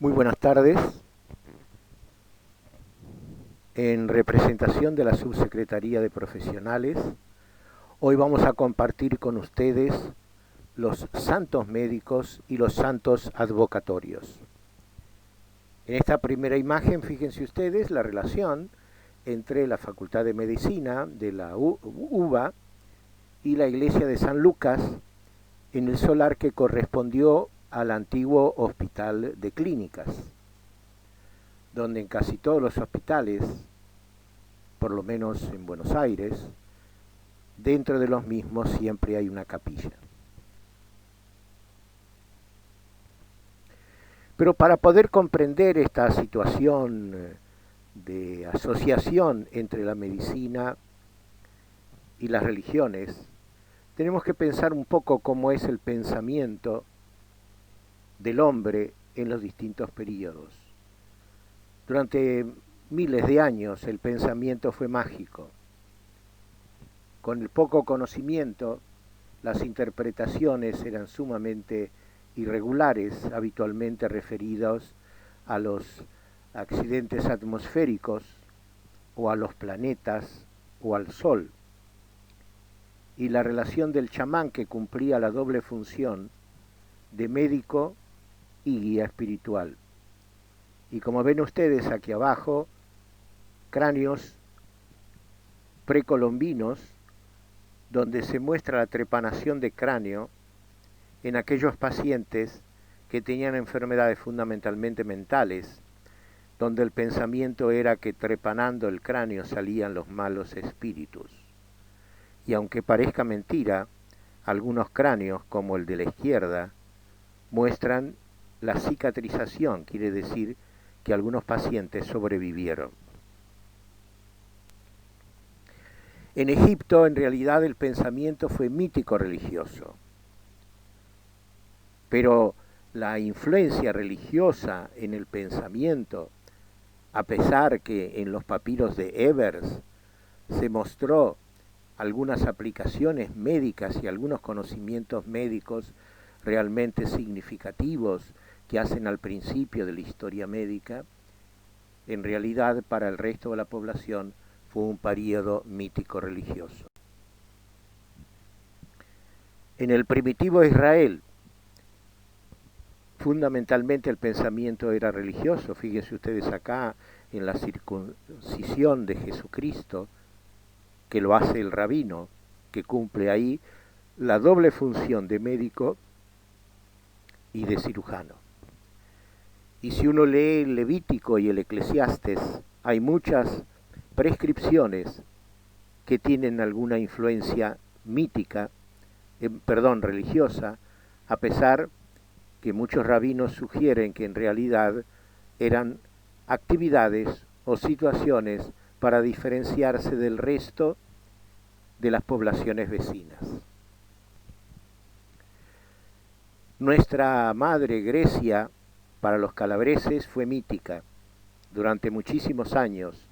Muy buenas tardes. En representación de la Subsecretaría de Profesionales, hoy vamos a compartir con ustedes los santos médicos y los santos advocatorios. En esta primera imagen, fíjense ustedes la relación entre la Facultad de Medicina de la UBA y la iglesia de San Lucas en el solar que correspondió al antiguo Hospital de Clínicas, donde en casi todos los hospitales, por lo menos en Buenos Aires, dentro de los mismos siempre hay una capilla. Pero para poder comprender esta situación de asociación entre la medicina y las religiones, tenemos que pensar un poco cómo es el pensamiento del hombre en los distintos períodos. Durante miles de años el pensamiento fue mágico. Con el poco conocimiento, las interpretaciones eran sumamente irregulares, habitualmente referidos a los accidentes atmosféricos o a los planetas o al sol. Y la relación del chamán, que cumplía la doble función de médico y guía espiritual. Y como ven ustedes aquí abajo, cráneos precolombinos donde se muestra la trepanación de cráneo en aquellos pacientes que tenían enfermedades fundamentalmente mentales, donde el pensamiento era que trepanando el cráneo salían los malos espíritus. Y aunque parezca mentira, algunos cráneos, como el de la izquierda, muestran la cicatrización, quiere decir que algunos pacientes sobrevivieron. En Egipto, en realidad, el pensamiento fue mítico-religioso, pero la influencia religiosa en el pensamiento, a pesar que en los papiros de Ebers se mostró algunas aplicaciones médicas y algunos conocimientos médicos realmente significativos que hacen al principio de la historia médica, en realidad para el resto de la población fue un período mítico-religioso. En el primitivo Israel, fundamentalmente el pensamiento era religioso. Fíjense ustedes acá en la circuncisión de Jesucristo, que lo hace el rabino, que cumple ahí la doble función de médico y de cirujano. Y si uno lee el Levítico y el Eclesiastés, hay muchas prescripciones que tienen alguna influencia mítica, religiosa, a pesar que muchos rabinos sugieren que en realidad eran actividades o situaciones para diferenciarse del resto de las poblaciones vecinas. Nuestra madre Grecia, para los calabreses, fue mítica durante muchísimos años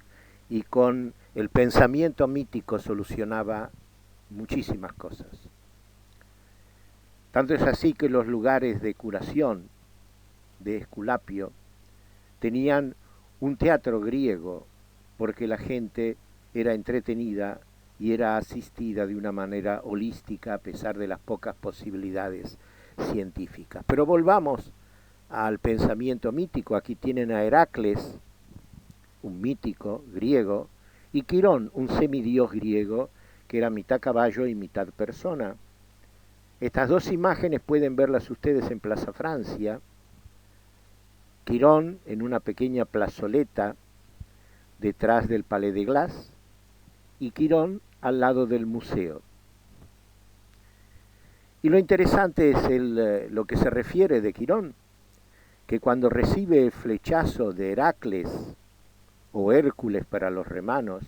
y con el pensamiento mítico solucionaba muchísimas cosas. Tanto es así que los lugares de curación de Esculapio tenían un teatro griego porque la gente era entretenida y era asistida de una manera holística a pesar de las pocas posibilidades científicas. Pero volvamos al pensamiento mítico. Aquí tienen a Heracles, un mítico griego, y Quirón, un semidios griego que era mitad caballo y mitad persona. Estas dos imágenes pueden verlas ustedes en Plaza Francia. Quirón en una pequeña plazoleta detrás del Palais de Glace y Quirón al lado del museo. Y lo interesante es lo que se refiere de Quirón, que cuando recibe el flechazo de Heracles, o Hércules para los romanos,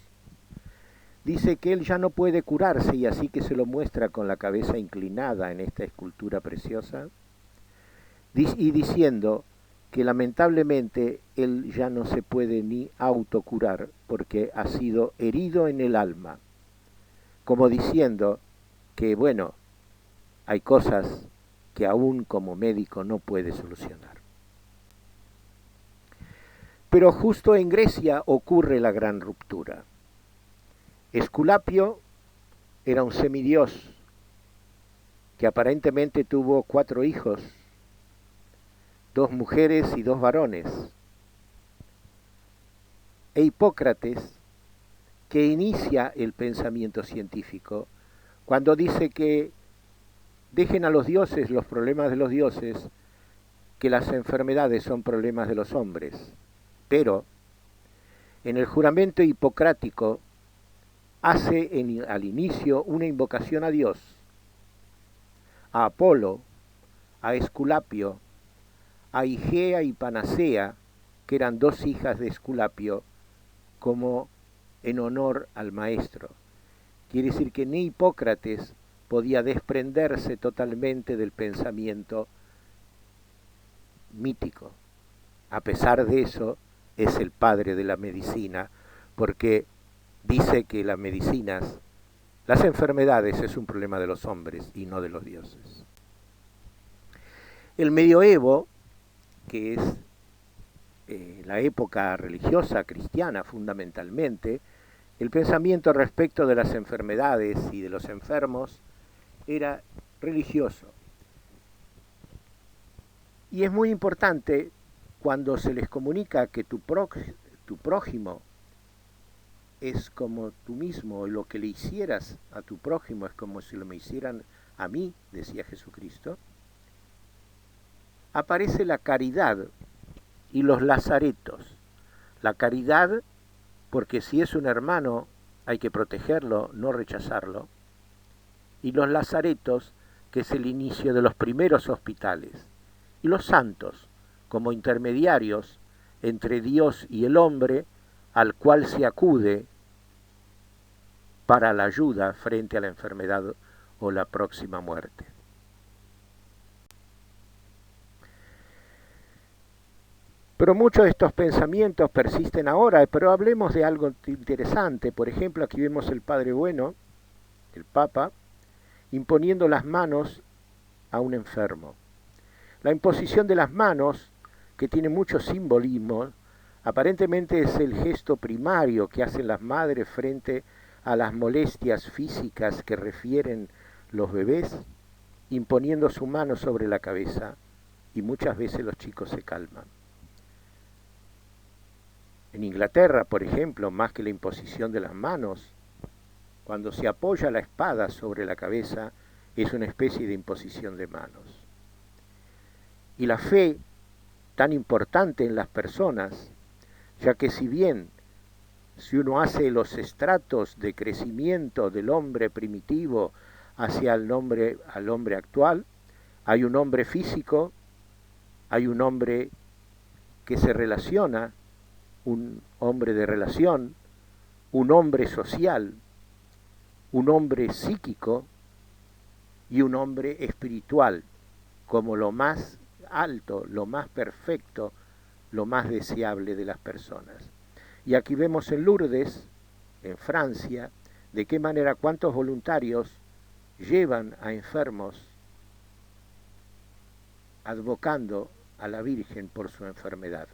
dice que él ya no puede curarse, y así que se lo muestra con la cabeza inclinada en esta escultura preciosa, y diciendo que lamentablemente él ya no se puede ni autocurar porque ha sido herido en el alma, como diciendo que, bueno, hay cosas que aún como médico no puede solucionar. Pero justo en Grecia ocurre la gran ruptura. Esculapio era un semidios que aparentemente tuvo 4 hijos, 2 mujeres y 2 varones. E Hipócrates, que inicia el pensamiento científico, cuando dice que dejen a los dioses los problemas de los dioses, que las enfermedades son problemas de los hombres. Pero en el juramento hipocrático hace al inicio una invocación a Dios, a Apolo, a Esculapio, a Igea y Panacea, que eran 2 hijas de Esculapio, como en honor al maestro. Quiere decir que ni Hipócrates podía desprenderse totalmente del pensamiento mítico. A pesar de eso, es el padre de la medicina, porque dice que las medicinas, las enfermedades es un problema de los hombres y no de los dioses. El medioevo, que es la época religiosa cristiana fundamentalmente, el pensamiento respecto de las enfermedades y de los enfermos era religioso. Y es muy importante cuando se les comunica que tu prójimo es como tú mismo, y lo que le hicieras a tu prójimo es como si lo me hicieran a mí, decía Jesucristo, aparece la caridad y los lazaretos. La caridad, porque si es un hermano hay que protegerlo, no rechazarlo. Y los lazaretos, que es el inicio de los primeros hospitales. Y los santos, como intermediarios entre Dios y el hombre, al cual se acude para la ayuda frente a la enfermedad o la próxima muerte. Pero muchos de estos pensamientos persisten ahora, pero hablemos de algo interesante. Por ejemplo, aquí vemos el Padre Bueno, el Papa, imponiendo las manos a un enfermo. La imposición de las manos, que tiene mucho simbolismo, aparentemente es el gesto primario que hacen las madres frente a las molestias físicas que refieren los bebés, imponiendo su mano sobre la cabeza, y muchas veces los chicos se calman. En Inglaterra, por ejemplo, más que la imposición de las manos, cuando se apoya la espada sobre la cabeza, es una especie de imposición de manos. Y la fe, tan importante en las personas, ya que si bien si uno hace los estratos de crecimiento del hombre primitivo hacia al hombre actual, hay un hombre físico, hay un hombre que se relaciona, un hombre de relación, un hombre social, un hombre psíquico y un hombre espiritual, como lo más alto, lo más perfecto, lo más deseable de las personas. Y aquí vemos en Lourdes, en Francia, de qué manera cuántos voluntarios llevan a enfermos advocando a la Virgen por su enfermedad.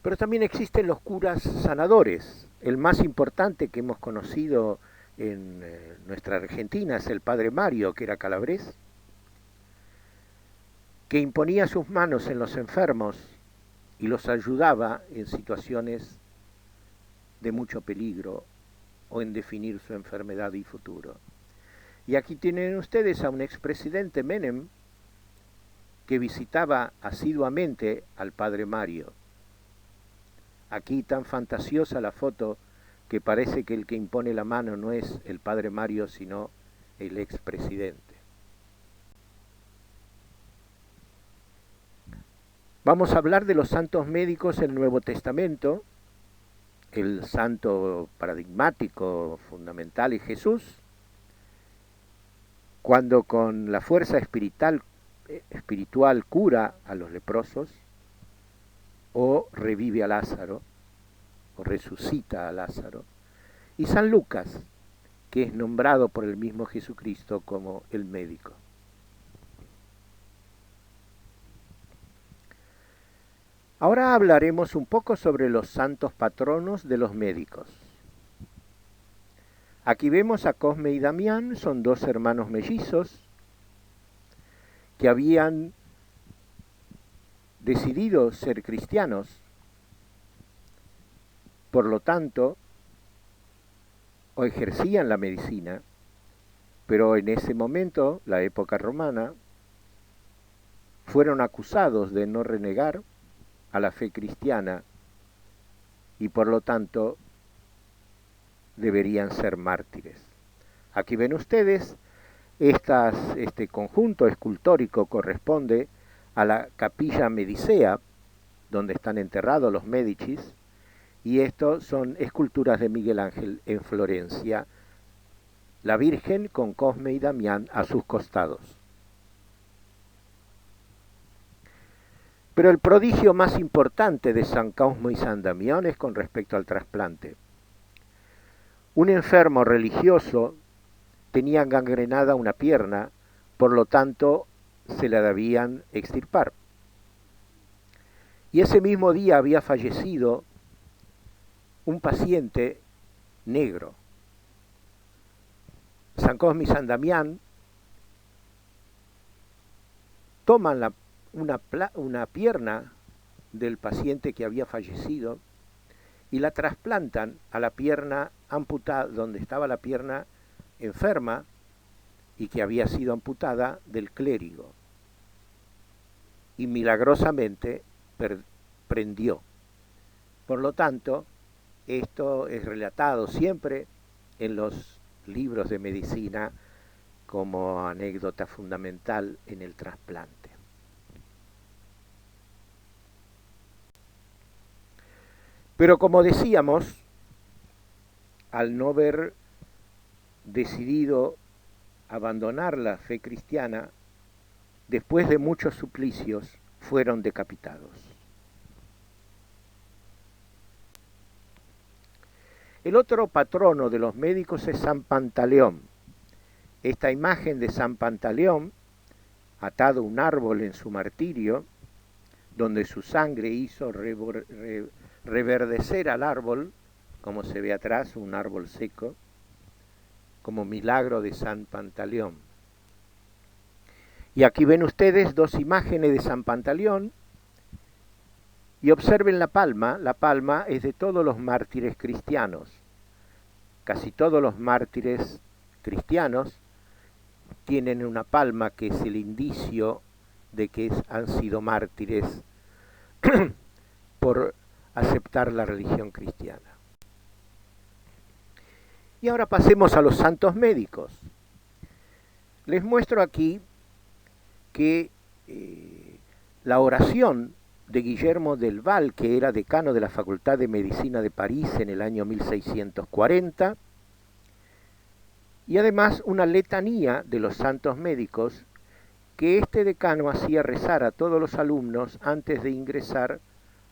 Pero también existen los curas sanadores. El más importante que hemos conocido en nuestra Argentina es el Padre Mario, que era calabrés, que imponía sus manos en los enfermos y los ayudaba en situaciones de mucho peligro o en definir su enfermedad y futuro. Y aquí tienen ustedes a un expresidente Menem que visitaba asiduamente al Padre Mario. Aquí tan fantasiosa la foto que parece que el que impone la mano no es el Padre Mario, sino el expresidente. Vamos a hablar de los santos médicos en el Nuevo Testamento. El santo paradigmático fundamental es Jesús, cuando con la fuerza espiritual cura a los leprosos, o revive a Lázaro, o resucita a Lázaro. Y San Lucas, que es nombrado por el mismo Jesucristo como el médico. Ahora hablaremos un poco sobre los santos patronos de los médicos. Aquí vemos a Cosme y Damián, son dos hermanos mellizos que habían decidido ser cristianos. Por lo tanto, o ejercían la medicina, pero en ese momento, la época romana, fueron acusados de no renegar a la fe cristiana y por lo tanto deberían ser mártires. Aquí ven ustedes, este conjunto escultórico corresponde a la Capilla Medicea, donde están enterrados los Médicis, y estos son esculturas de Miguel Ángel en Florencia, la Virgen con Cosme y Damián a sus costados. Pero el prodigio más importante de San Cosme y San Damián es con respecto al trasplante. Un enfermo religioso tenía gangrenada una pierna, por lo tanto se la debían extirpar. Y ese mismo día había fallecido un paciente negro. San Cosme y San Damián toman una pierna del paciente que había fallecido y la trasplantan a la pierna amputada, donde estaba la pierna enferma y que había sido amputada del clérigo. Y milagrosamente prendió. Por lo tanto, esto es relatado siempre en los libros de medicina como anécdota fundamental en el trasplante. Pero como decíamos, al no haber decidido abandonar la fe cristiana, después de muchos suplicios, fueron decapitados. El otro patrono de los médicos es San Pantaleón. Esta imagen de San Pantaleón, atado a un árbol en su martirio, donde su sangre hizo reverdecer al árbol, como se ve atrás, un árbol seco, como milagro de San Pantaleón. Y aquí ven ustedes dos imágenes de San Pantaleón, y observen la palma es de todos los mártires cristianos. Casi todos los mártires cristianos tienen una palma que es el indicio de que han sido mártires por aceptar la religión cristiana. Y ahora pasemos a los santos médicos. Les muestro aquí que la oración de Guillermo del Val, que era decano de la Facultad de Medicina de París en el año 1640, y además una letanía de los santos médicos que este decano hacía rezar a todos los alumnos antes de ingresar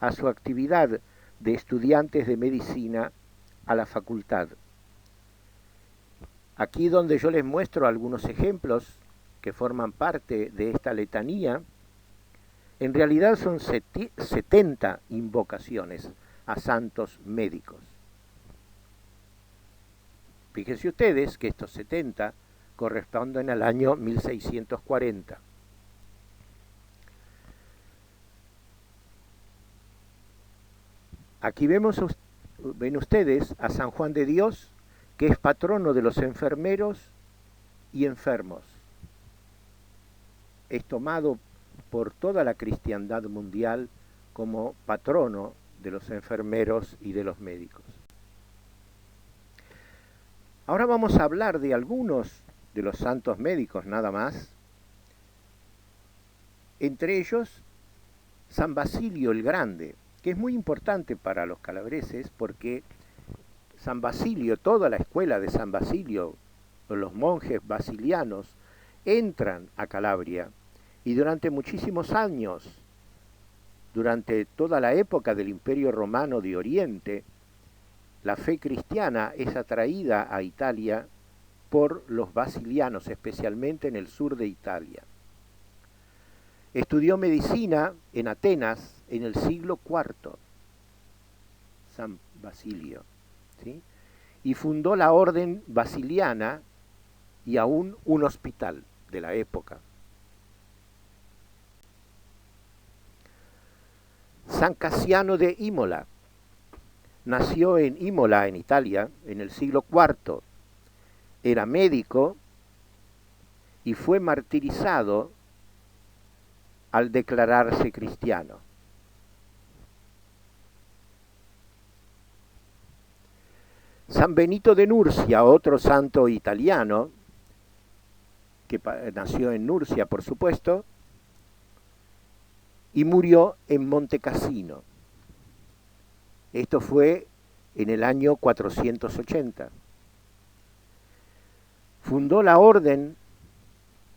a su actividad de estudiantes de medicina a la facultad. Aquí donde yo les muestro algunos ejemplos que forman parte de esta letanía, en realidad son 70 invocaciones a santos médicos. Fíjense ustedes que estos 70 corresponden al año 1640. Aquí ven ustedes a San Juan de Dios, que es patrono de los enfermeros y enfermos. Es tomado por toda la cristiandad mundial como patrono de los enfermeros y de los médicos. Ahora vamos a hablar de algunos de los santos médicos nada más. Entre ellos, San Basilio el Grande, que es muy importante para los calabreses porque San Basilio, toda la escuela de San Basilio, los monjes basilianos, entran a Calabria y durante muchísimos años, durante toda la época del Imperio Romano de Oriente, la fe cristiana es atraída a Italia por los basilianos, especialmente en el sur de Italia. Estudió medicina en Atenas en el siglo IV, San Basilio, ¿sí? Y fundó la orden basiliana y aún un hospital de la época. San Casiano de Imola nació en Imola, en Italia, en el siglo IV. Era médico y fue martirizado al declararse cristiano. San Benito de Nursia, otro santo italiano, que nació en Nursia, por supuesto, y murió en Montecassino. Esto fue en el año 480. Fundó la orden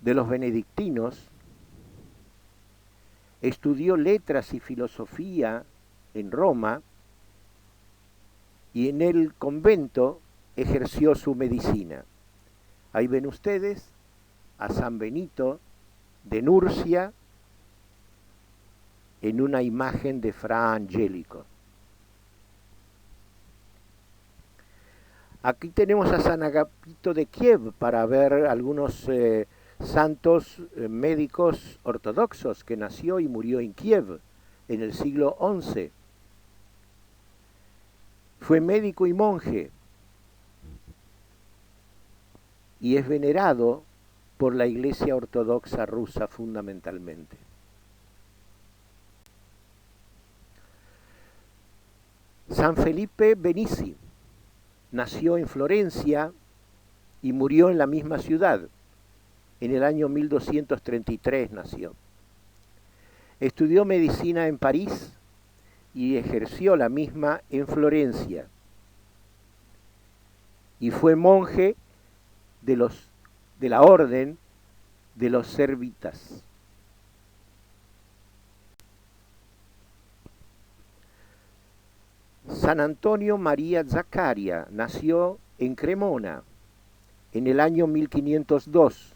de los benedictinos, estudió letras y filosofía en Roma y en el convento ejerció su medicina. Ahí ven ustedes a San Benito de Nursia en una imagen de Fra Angelico. Aquí tenemos a San Agapito de Kiev para ver algunos santos médicos ortodoxos que nació y murió en Kiev en el siglo XI. Fue médico y monje y es venerado por la Iglesia Ortodoxa rusa fundamentalmente. San Felipe Benizi nació en Florencia y murió en la misma ciudad. En el año 1233 nació. Estudió medicina en París y ejerció la misma en Florencia. Y fue monje de la orden de los servitas. San Antonio María Zaccaria nació en Cremona en el año 1502.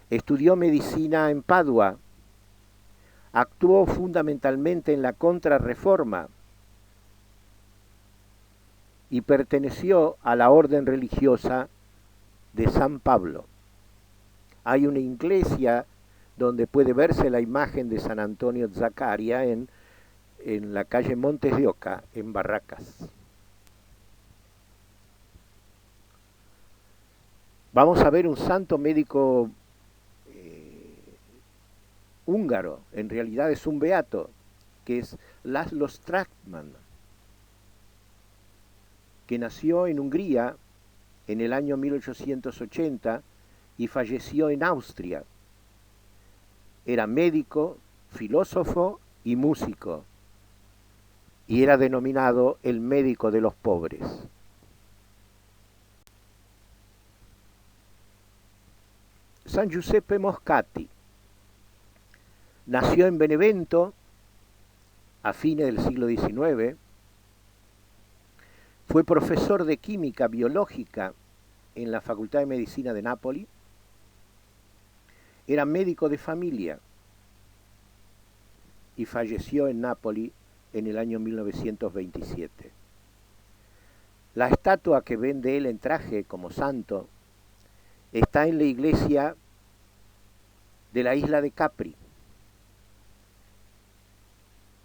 Estudió medicina en Padua. Actuó fundamentalmente en la Contrarreforma y perteneció a la orden religiosa de San Pablo. Hay una iglesia donde puede verse la imagen de San Antonio Zaccaria en la calle Montes de Oca, en Barracas. Vamos a ver un santo médico húngaro, en realidad es un beato, que es László Strackmann, que nació en Hungría en el año 1880 y falleció en Austria. Era médico, filósofo y músico, y era denominado el médico de los pobres. San Giuseppe Moscati nació en Benevento a fines del siglo XIX, fue profesor de química biológica en la Facultad de Medicina de Nápoles, era médico de familia y falleció en Nápoles en el año 1927. La estatua que ven de él en traje como santo está en la iglesia de la isla de Capri.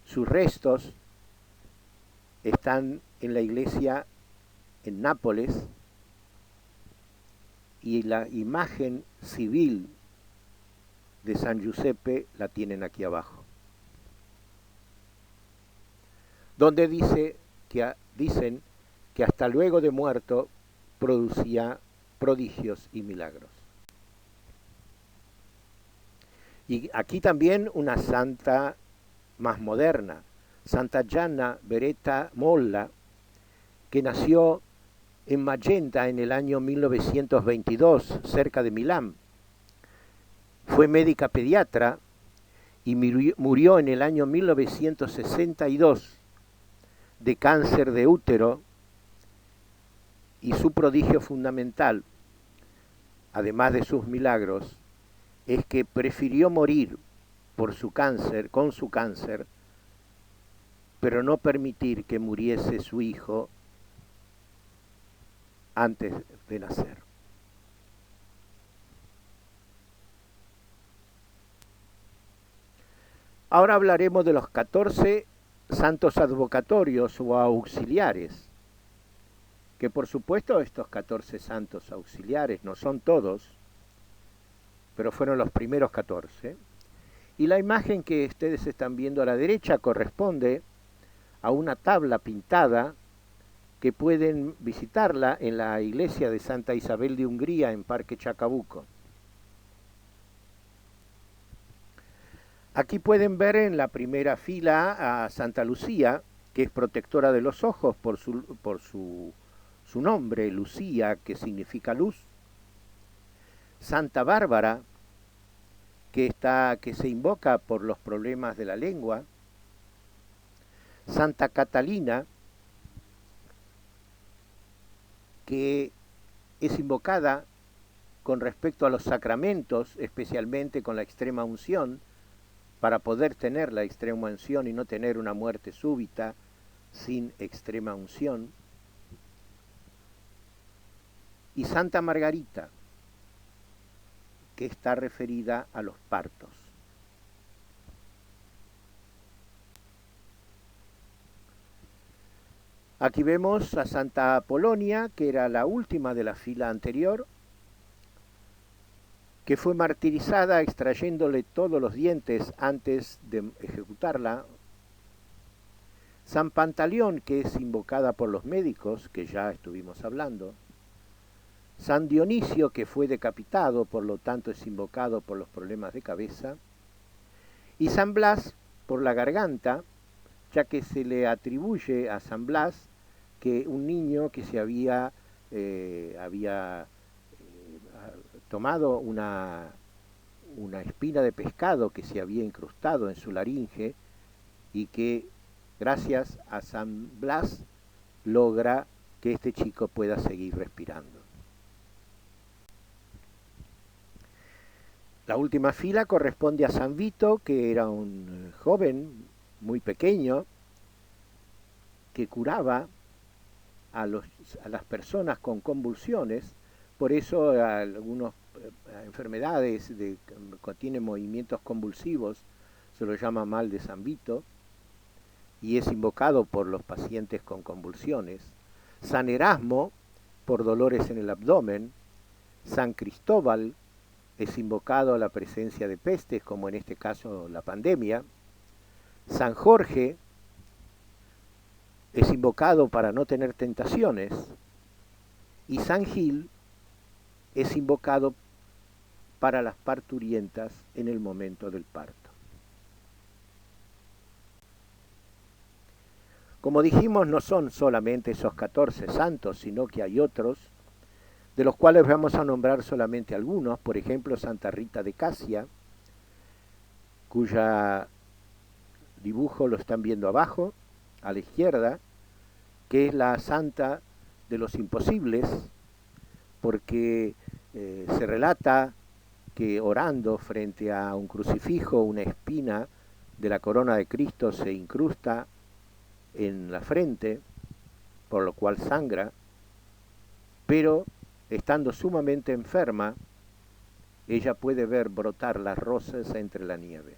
Sus restos están en la iglesia en Nápoles y la imagen civil de San Giuseppe la tienen aquí abajo, donde dicen que hasta luego de muerto producía prodigios y milagros. Y aquí también una santa más moderna, Santa Gianna Beretta Molla, que nació en Magenta en el año 1922, cerca de Milán. Fue médica pediatra y murió en el año 1962 de cáncer de útero, y su prodigio fundamental, además de sus milagros, es que prefirió morir por su cáncer, con su cáncer, pero no permitir que muriese su hijo antes de nacer. Ahora hablaremos de los 14 santos advocatorios o auxiliares, que por supuesto estos 14 santos auxiliares no son todos, pero fueron los primeros 14. Y la imagen que ustedes están viendo a la derecha corresponde a una tabla pintada que pueden visitarla en la iglesia de Santa Isabel de Hungría en Parque Chacabuco. Aquí pueden ver en la primera fila a Santa Lucía, que es protectora de los ojos por su nombre, Lucía, que significa luz. Santa Bárbara, que se invoca por los problemas de la lengua. Santa Catalina, que es invocada con respecto a los sacramentos, especialmente con la extrema unción, para poder tener la extrema unción y no tener una muerte súbita sin extrema unción. Y Santa Margarita, que está referida a los partos. Aquí vemos a Santa Apolonia, que era la última de la fila anterior, que fue martirizada extrayéndole todos los dientes antes de ejecutarla. San Pantaleón, que es invocada por los médicos, que ya estuvimos hablando. San Dionisio, que fue decapitado, por lo tanto es invocado por los problemas de cabeza. Y San Blas, por la garganta, ya que se le atribuye a San Blas que un niño que se había tomado una espina de pescado que se había incrustado en su laringe y que gracias a San Blas logra que este chico pueda seguir respirando. La última fila corresponde a San Vito, que era un joven muy pequeño que curaba a las personas con convulsiones. Por eso algunas enfermedades que tienen movimientos convulsivos se lo llama mal de San Vito y es invocado por los pacientes con convulsiones. San Erasmo, por dolores en el abdomen. San Cristóbal es invocado a la presencia de pestes, como en este caso la pandemia. San Jorge es invocado para no tener tentaciones. Y San Gil es invocado para las parturientas en el momento del parto. Como dijimos, no son solamente esos 14 santos, sino que hay otros, de los cuales vamos a nombrar solamente algunos. Por ejemplo, Santa Rita de Casia, cuya dibujo lo están viendo abajo, a la izquierda, que es la santa de los imposibles, porque se relata que orando frente a un crucifijo, una espina de la corona de Cristo se incrusta en la frente, por lo cual sangra, pero estando sumamente enferma, ella puede ver brotar las rosas entre la nieve.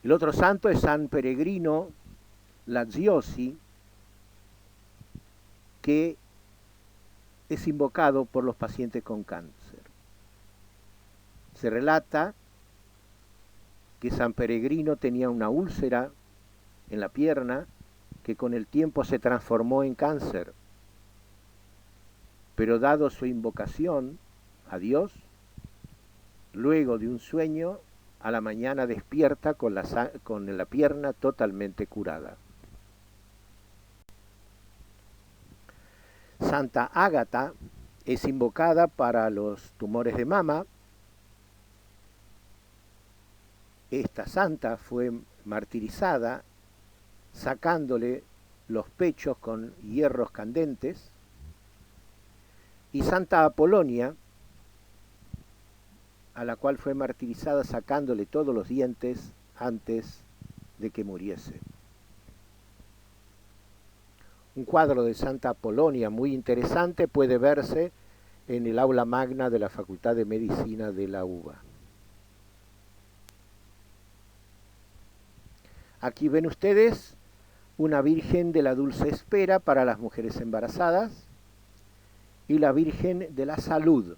El otro santo es San Peregrino Laziosi, que es invocado por los pacientes con cáncer. Se relata que San Peregrino tenía una úlcera en la pierna que con el tiempo se transformó en cáncer, pero dado su invocación a Dios, luego de un sueño, a la mañana despierta con la pierna totalmente curada. Santa Ágata es invocada para los tumores de mama. Esta santa fue martirizada sacándole los pechos con hierros candentes. Y Santa Apolonia a la cual fue martirizada sacándole todos los dientes antes de que muriese. Un cuadro de Santa Apolonia muy interesante puede verse en el aula magna de la Facultad de Medicina de la UBA. Aquí ven ustedes una Virgen de la Dulce Espera para las mujeres embarazadas y la Virgen de la Salud.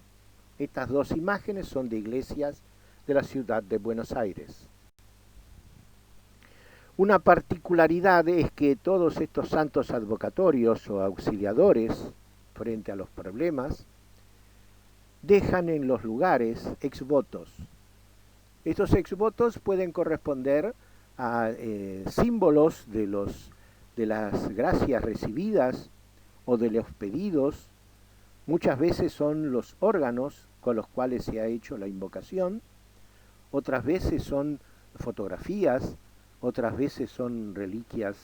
Estas dos imágenes son de iglesias de la ciudad de Buenos Aires. Una particularidad es que todos estos santos advocatorios o auxiliadores frente a los problemas dejan en los lugares exvotos. Estos exvotos pueden corresponder a símbolos de las gracias recibidas o de los pedidos. Muchas veces son los órganos con los cuales se ha hecho la invocación, otras veces son fotografías, otras veces son reliquias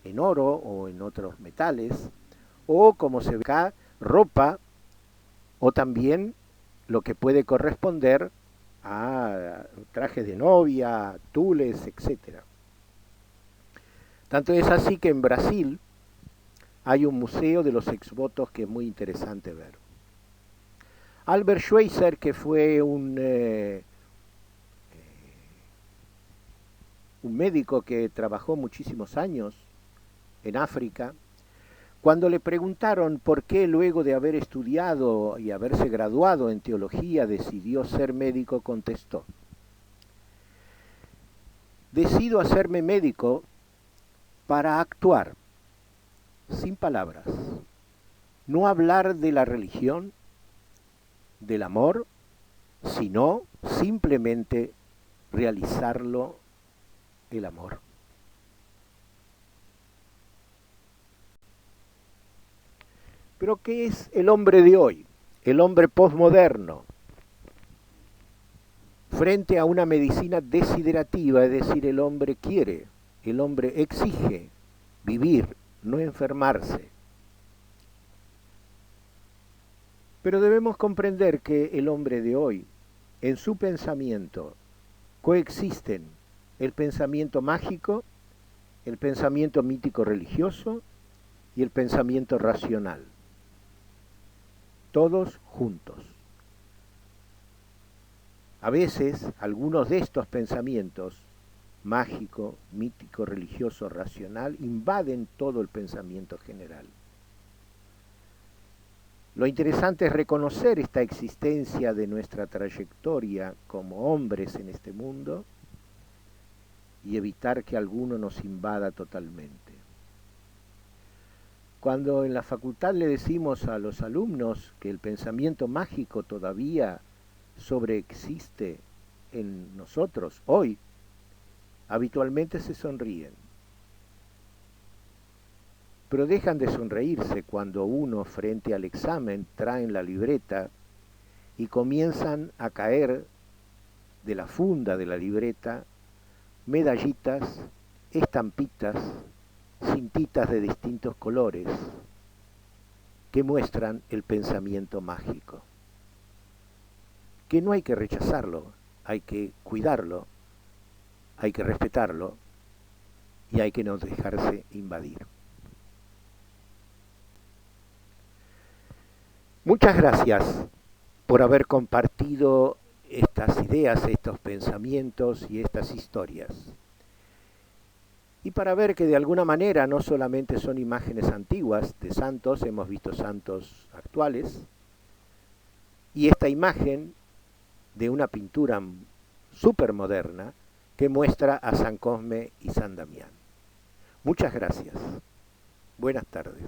en oro o en otros metales, o como se ve acá, ropa, o también lo que puede corresponder a trajes de novia, tules, etc. Tanto es así que en Brasil hay un museo de los exvotos que es muy interesante ver. Albert Schweitzer, que fue un médico que trabajó muchísimos años en África, cuando le preguntaron por qué luego de haber estudiado y haberse graduado en teología decidió ser médico, contestó: decido hacerme médico para actuar, sin palabras, no hablar de la religión, del amor, sino simplemente realizarlo, el amor. Pero ¿qué es el hombre de hoy? El hombre posmoderno, frente a una medicina desiderativa, es decir, el hombre quiere, el hombre exige vivir, no enfermarse. Pero debemos comprender que el hombre de hoy, en su pensamiento, coexisten el pensamiento mágico, el pensamiento mítico religioso y el pensamiento racional. Todos juntos. A veces, algunos de estos pensamientos, mágico, mítico, religioso, racional, invaden todo el pensamiento general. Lo interesante es reconocer esta existencia de nuestra trayectoria como hombres en este mundo y evitar que alguno nos invada totalmente. Cuando en la facultad le decimos a los alumnos que el pensamiento mágico todavía sobreexiste en nosotros hoy, habitualmente se sonríen. Pero dejan de sonreírse cuando uno frente al examen traen la libreta y comienzan a caer de la funda de la libreta medallitas, estampitas, cintitas de distintos colores que muestran el pensamiento mágico. Que no hay que rechazarlo, hay que cuidarlo, hay que respetarlo y hay que no dejarse invadir. Muchas gracias por haber compartido estas ideas, estos pensamientos y estas historias. Y para ver que de alguna manera no solamente son imágenes antiguas de santos, hemos visto santos actuales, y esta imagen de una pintura súper moderna que muestra a San Cosme y San Damián. Muchas gracias. Buenas tardes.